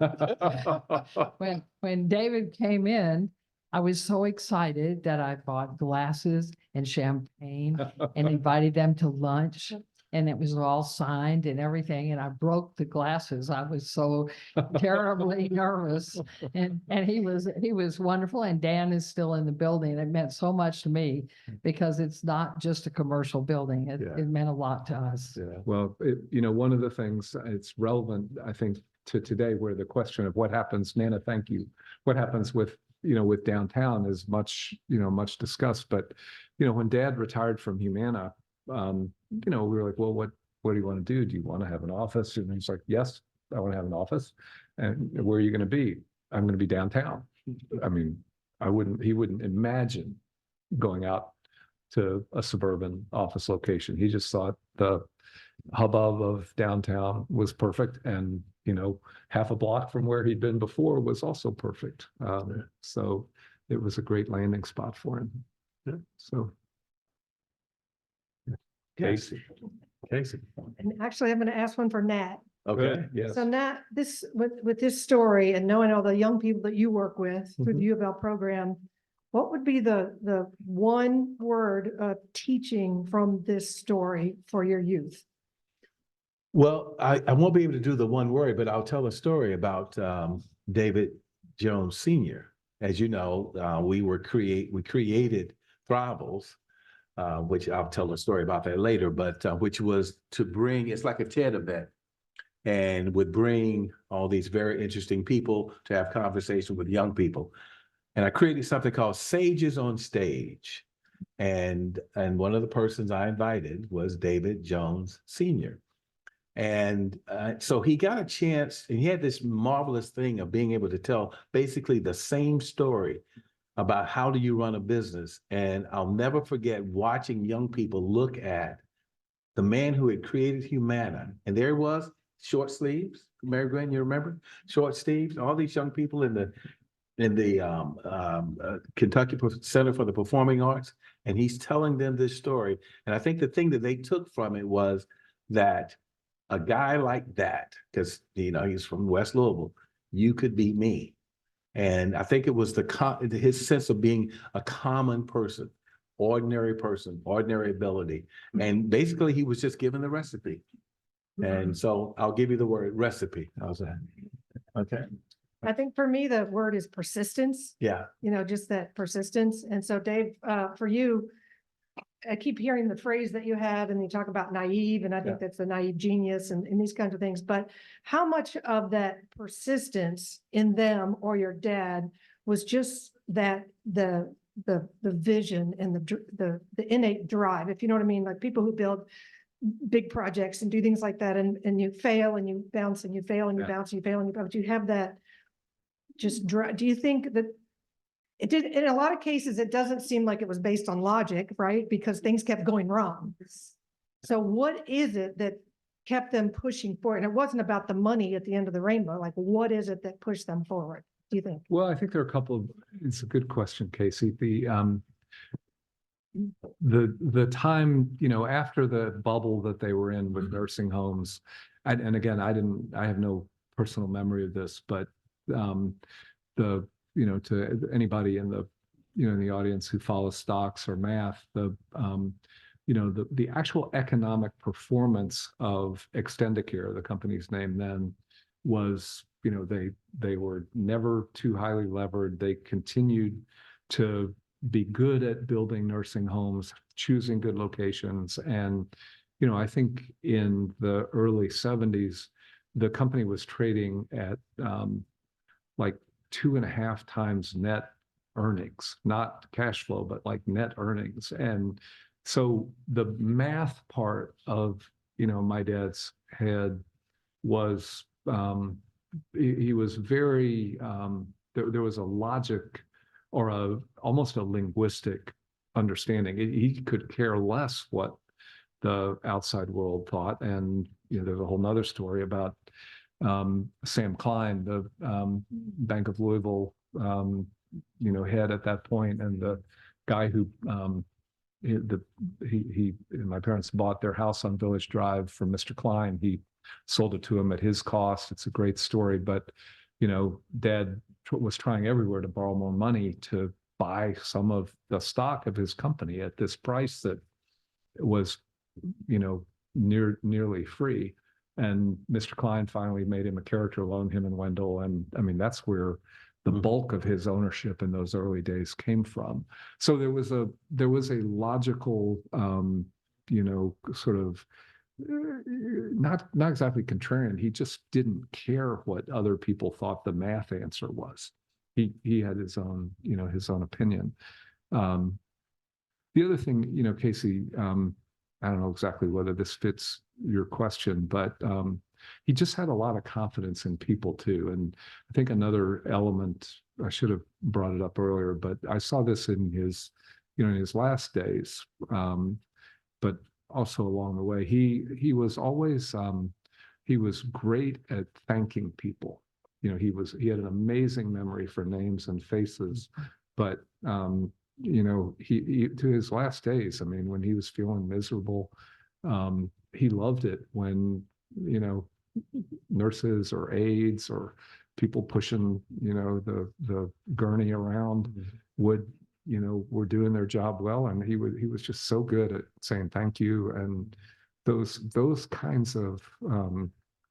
when David came in, I was so excited that I bought glasses and champagne and invited them to lunch. And it was all signed and everything. And I broke the glasses. I was so terribly nervous. And he was wonderful. And Dan is still in the building. It meant so much to me because it's not just a commercial building. It meant a lot to us. Yeah. well, one of the things it's relevant, I think, to today, where the question of what happens, Nana, thank you. What happens with downtown is much discussed. But, when Dad retired from Humana, we were like, well, what do you want to do? Do you want to have an office? And he's like, yes, I want to have an office. And where are you going to be? I'm going to be downtown. I mean, he wouldn't imagine going out to a suburban office location. He just thought the hubbub of downtown was perfect. And, half a block from where he'd been before was also perfect. So it was a great landing spot for him. Yeah. So. Casey. And actually, I'm going to ask one for Nat. Okay. Yes. So Nat, with this story and knowing all the young people that you work with through the U of L program, what would be the one word of teaching from this story for your youth? Well, I won't be able to do the one word, but I'll tell a story about David Jones Sr. As you know, we created Thrivables, which I'll tell a story about that later, but which was to bring, it's like a TED event, and would bring all these very interesting people to have conversation with young people. And I created something called Sages on Stage. And one of the persons I invited was David Jones Sr. And so he got a chance, and he had this marvelous thing of being able to tell basically the same story about how do you run a business. And I'll never forget watching young people look at the man who had created Humana. And there was short sleeves, Mary Gwen, you remember? Short sleeves, all these young people in the Kentucky Center for the Performing Arts. And he's telling them this story. And I think the thing that they took from it was that a guy like that, because, he's from West Louisville, you could be me. And I think it was his sense of being a common person, ordinary ability. And basically he was just given the recipe. And so I'll give you the word recipe. How's that? Okay. I think for me, the word is persistence. Yeah. Just that persistence. And so Dave, for you, I keep hearing the phrase that you have, and you talk about naive, and I think that's a naive genius and these kinds of things. But how much of that persistence in them or your dad was just that the vision and the innate drive, if you know what I mean? Like people who build big projects and do things like that, and you fail and you bounce and you fail and you bounce and you fail and you bounce. You have that just drive. Do you think that it did, in a lot of cases, it doesn't seem like it was based on logic, right? Because things kept going wrong. So what is it that kept them pushing forward? And it wasn't about the money at the end of the rainbow. Like, what is it that pushed them forward, do you think? Well, I think there are a couple of, it's a good question, Casey. The time, after the bubble that they were in with nursing homes, and again, I have no personal memory of this, but to anybody in the audience who follows stocks or math, the actual economic performance of Extendicare, the company's name then, was, they were never too highly levered. They continued to be good at building nursing homes, choosing good locations. And, I think in the early 70s, the company was trading at like 2.5 times net earnings, not cash flow, but like net earnings. And so the math part of, my dad's head was, he was very, there was a logic or almost a linguistic understanding. He could care less what the outside world thought. And, there's a whole nother story about Sam Klein, the Bank of Louisville, head at that point, and the guy who my parents bought their house on Village Drive from Mr. Klein. He sold it to him at his cost. It's a great story, but Dad was trying everywhere to borrow more money to buy some of the stock of his company at this price that was, nearly free. And Mr. Klein finally made him a character loan, him and Wendell. And I mean, that's where the bulk of his ownership in those early days came from. So there was a logical, sort of not exactly contrarian. He just didn't care what other people thought the math answer was. He had his own, his own opinion. The other thing, Casey, I don't know exactly whether this fits your question, but he just had a lot of confidence in people too. And I think another element, I should have brought it up earlier, but I saw this in his, in his last days, but also along the way, he was always, he was great at thanking people. He had an amazing memory for names and faces, but he to his last days, I mean, when he was feeling miserable, he loved it when, nurses or aides or people pushing, the gurney around were doing their job well. And he was just so good at saying thank you. And those kinds of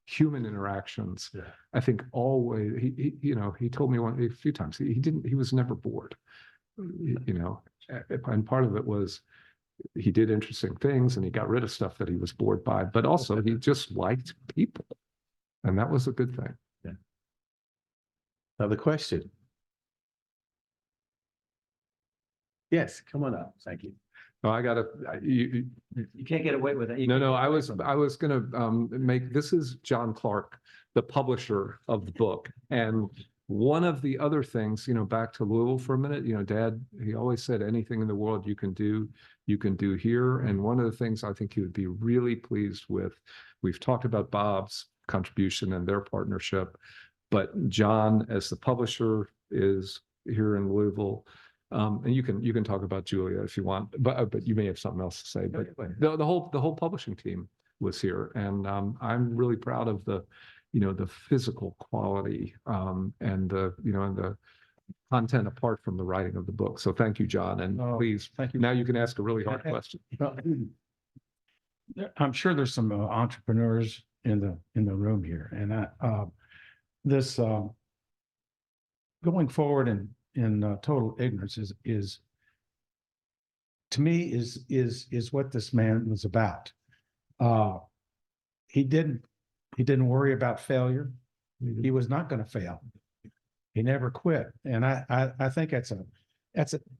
human interactions, I think always, he told me a few times, he was never bored. And part of it was he did interesting things and he got rid of stuff that he was bored by, but also he just liked people. And that was a good thing. Yeah. Another question. Yes, come on up. Thank you. No, You can't get away with it. No, I was going to this is John Clark, the publisher of the book. And one of the other things, back to Louisville for a minute, Dad, he always said anything in the world you can do here. And one of the things I think he would be really pleased with, we've talked about Bob's contribution and their partnership, but John as the publisher is here in Louisville. And you can talk about Julia if you want, but you may have something else to say. But the whole publishing team was here, and I'm really proud of the physical quality and the content apart from the writing of the book. So thank you, John, and please, Thank you. now you can ask a really hard question. I'm sure there's some entrepreneurs in the room here, and this going forward in total ignorance is to me is what this man was about. He didn't worry about failure. He was not going to fail. He never quit. And I think that's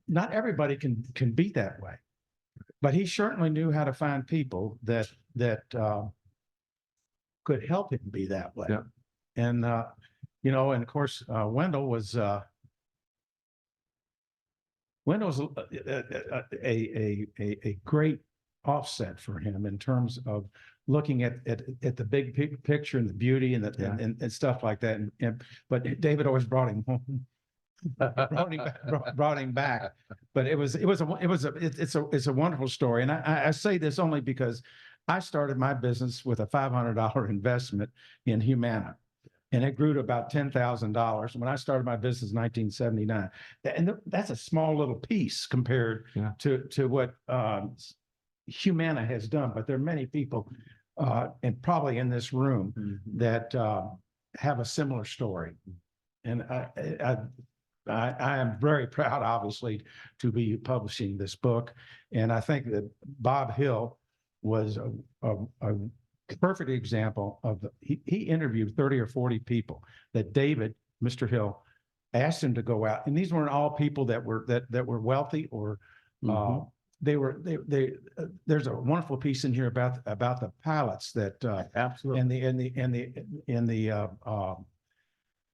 not everybody can be that way, but he certainly knew how to find people that could help him be that way. Yeah. And you know, and of course, Wendell was a great offset for him in terms of looking at the big picture and the beauty and and stuff like that. But David always brought him home. brought him back. But it's a wonderful story. And I say this only because I started my business with a $500 investment in Humana. And it grew to about $10,000 when I started my business in 1979. And that's a small little piece compared to what Humana has done. But there are many people, and probably in this room, that have a similar story. And I am very proud, obviously, to be publishing this book. And I think that Bob Hill was a perfect example of he interviewed 30 or 40 people that David, Mr. Hill, asked him to go out. And these weren't all people that were wealthy or there's a wonderful piece in here about the pilots that absolutely and the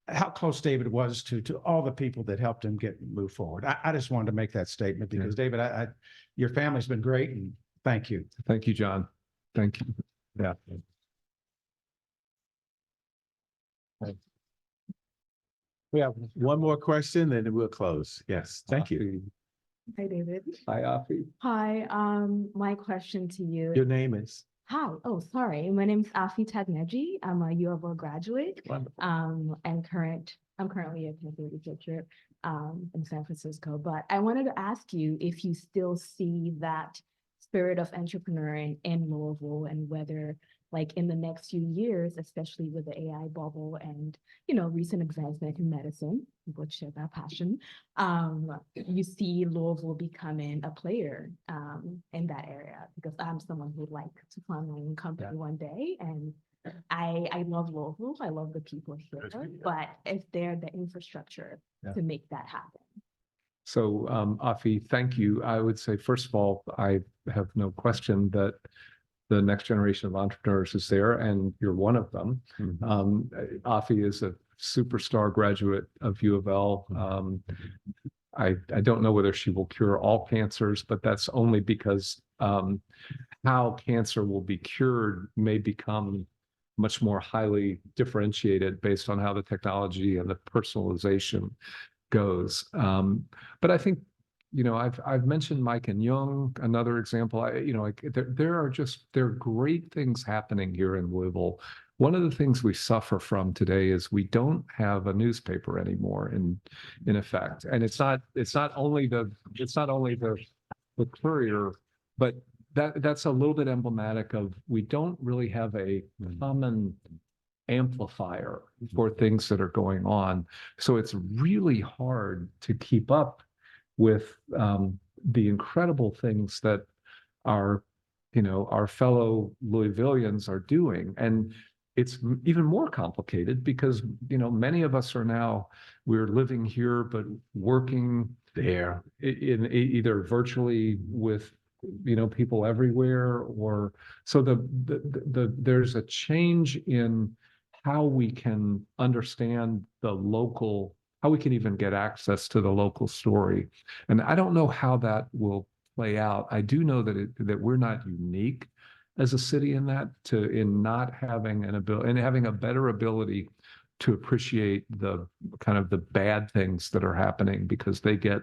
how close David was to all the people that helped him move forward. I just wanted to make that statement because David, your family's been great, and thank you. Thank you, John. Thank you. Yeah. We have one more question and then we'll close. Yes, thank you. Hi, David. Hi, Afi. Hi, my question to you. Your name is? Hi, oh, sorry. My name's Afi Tagneji. I'm a U of O graduate. Wonderful. I'm currently a clinical researcher in San Francisco, but I wanted to ask you if you still see that spirit of entrepreneuring in Louisville and whether like in the next few years, especially with the AI bubble and, you know, recent advancement in medicine, which share that passion, you see Louisville becoming a player in that area, because I'm someone who would like to fund my own company one day. And I love Louisville. I love the people here, but is there the infrastructure to make that happen? So, Afi, thank you. I would say, first of all, I have no question that the next generation of entrepreneurs is there, and you're one of them. Afi is a superstar graduate of U of L. I don't know whether she will cure all cancers, but that's only because how cancer will be cured may become much more highly differentiated based on how the technology and the personalization goes. But I think, you know, I've mentioned Mike and Young, another example. There are great things happening here in Louisville. One of the things we suffer from today is we don't have a newspaper anymore in effect. And it's not only the Courier, but that's a little bit emblematic of we don't really have a common amplifier for things that are going on. So it's really hard to keep up with the incredible things that our fellow Louisvillians are doing. And it's even more complicated because, you know, many of us we're living here, but working there in either virtually with, you know, people everywhere, or so there's a change in how we can understand the local, how we can even get access to the local story. And I don't know how that will play out. I do know that we're not unique as a city in not having an ability and having a better ability to appreciate the kind of the bad things that are happening, because they get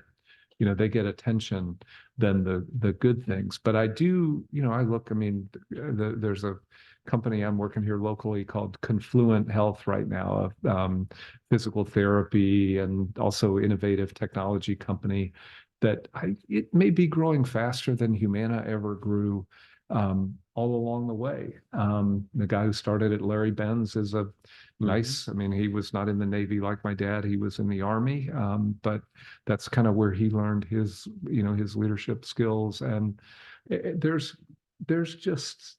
attention than the good things. But I do, you know, there's a company I'm working here locally called Confluent Health right now, physical therapy and also innovative technology company that it may be growing faster than Humana ever grew. all along the way. The guy who started at Larry Benz is a nice, I mean, he was not in the Navy like my dad, he was in the Army, but that's kind of where he learned his, his leadership skills. And there's just,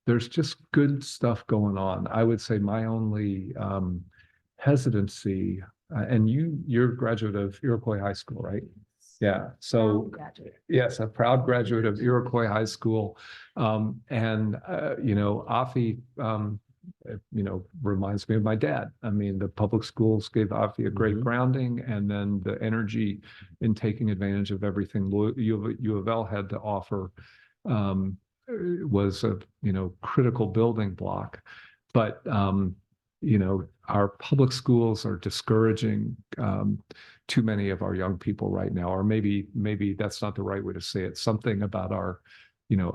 there's just good stuff going on. I would say my only hesitancy, and you're a graduate of Iroquois High School, right? Yeah. So Graduate. yes, a proud graduate of Iroquois High School. And Afi, reminds me of my dad. I mean, the public schools gave Afi a great grounding, and then the energy in taking advantage of everything U of L had to offer was a, critical building block. But, our public schools are discouraging too many of our young people right now, or maybe that's not the right way to say it. Something about our,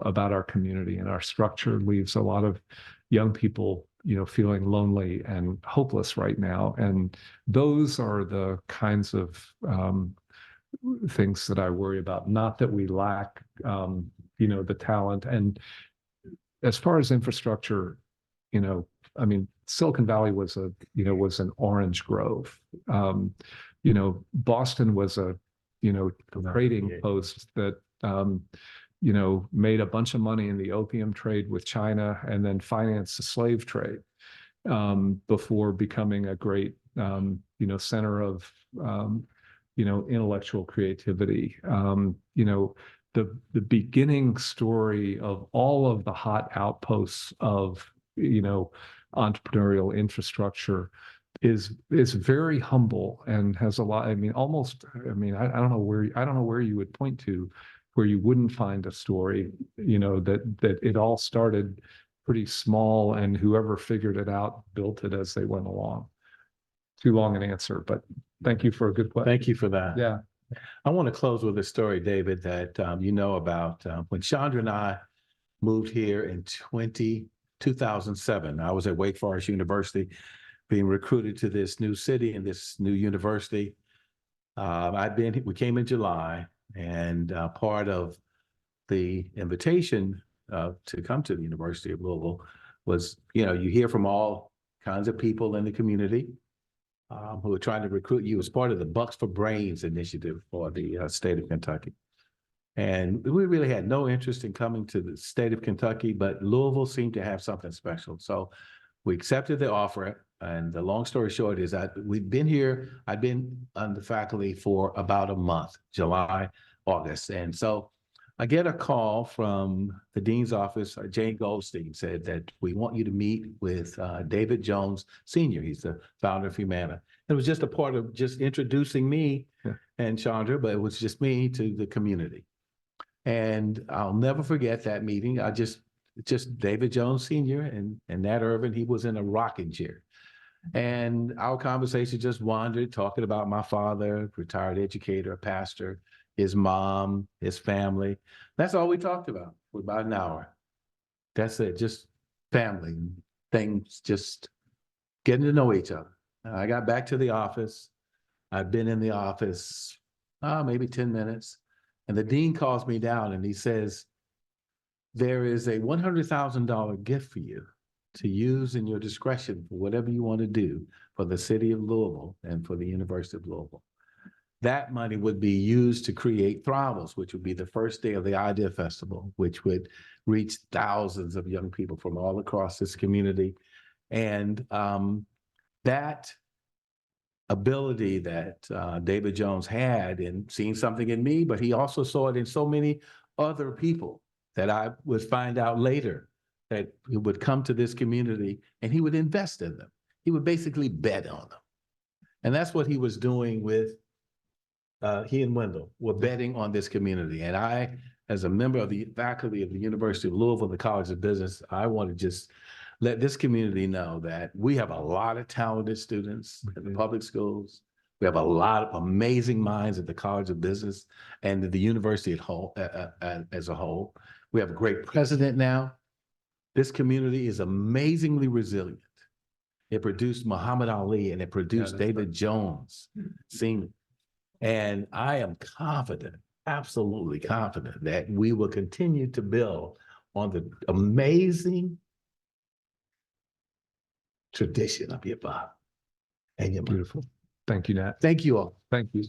about our community and our structure leaves a lot of young people, feeling lonely and hopeless right now. And those are the kinds of things that I worry about. Not that we lack, the talent. And as far as infrastructure, I mean, Silicon Valley was an orange grove. Boston was a, trading post that, made a bunch of money in the opium trade with China and then financed the slave trade before becoming a great, center of, intellectual creativity. The beginning story of all of the hot outposts of, entrepreneurial infrastructure is very humble and has a lot. I mean, I don't know where you would point to where you wouldn't find a story, that it all started pretty small and whoever figured it out built it as they went along. Too long an answer, but thank you for a good question. Thank you for that. Yeah. I want to close with a story, David, that about when Chandra and I moved here in 2007. I was at Wake Forest University being recruited to this new city and this new university. We came in July, and part of the invitation to come to the University of Louisville was, you hear from all kinds of people in the community who are trying to recruit you as part of the Bucks for Brains initiative for the state of Kentucky. And we really had no interest in coming to the state of Kentucky, but Louisville seemed to have something special. So we accepted the offer. And the long story short is that I'd been on the faculty for about a month, July, August. And so I get a call from the dean's office. Jane Goldstein said that we want you to meet with David Jones Sr. He's the founder of Humana. It was just a part of just introducing me and Chandra, but it was just me to the community. And I'll never forget that meeting. I just David Jones Sr. and Nat Irvin, he was in a rocking chair. And our conversation just wandered, talking about my father, retired educator, pastor, his mom, his family. That's all we talked about for about an hour. That's it, just family things, just getting to know each other. I got back to the office. I've been in the office maybe 10 minutes. And the dean calls me down and he says, there is a $100,000 gift for you to use in your discretion for whatever you want to do for the city of Louisville and for the University of Louisville. That money would be used to create Thrivals, which would be the first day of the Idea Festival, which would reach thousands of young people from all across this community. And that ability that David Jones had in seeing something in me, but he also saw it in so many other people that I would find out later that he would come to this community and he would invest in them. He would basically bet on them. And that's what he was doing with, he and Wendell were betting on this community. And I, as a member of the faculty of the University of Louisville, the College of Business, I want to just let this community know that we have a lot of talented students in the public schools. We have a lot of amazing minds at the College of Business and at the university as a whole. We have a great president now. This community is amazingly resilient. It produced Muhammad Ali and it produced David Jones Sr. And I am confident absolutely confident that we will continue to build on the amazing tradition of hip hop and your. Beautiful. Thank you, Nat. Thank you all. Thank you.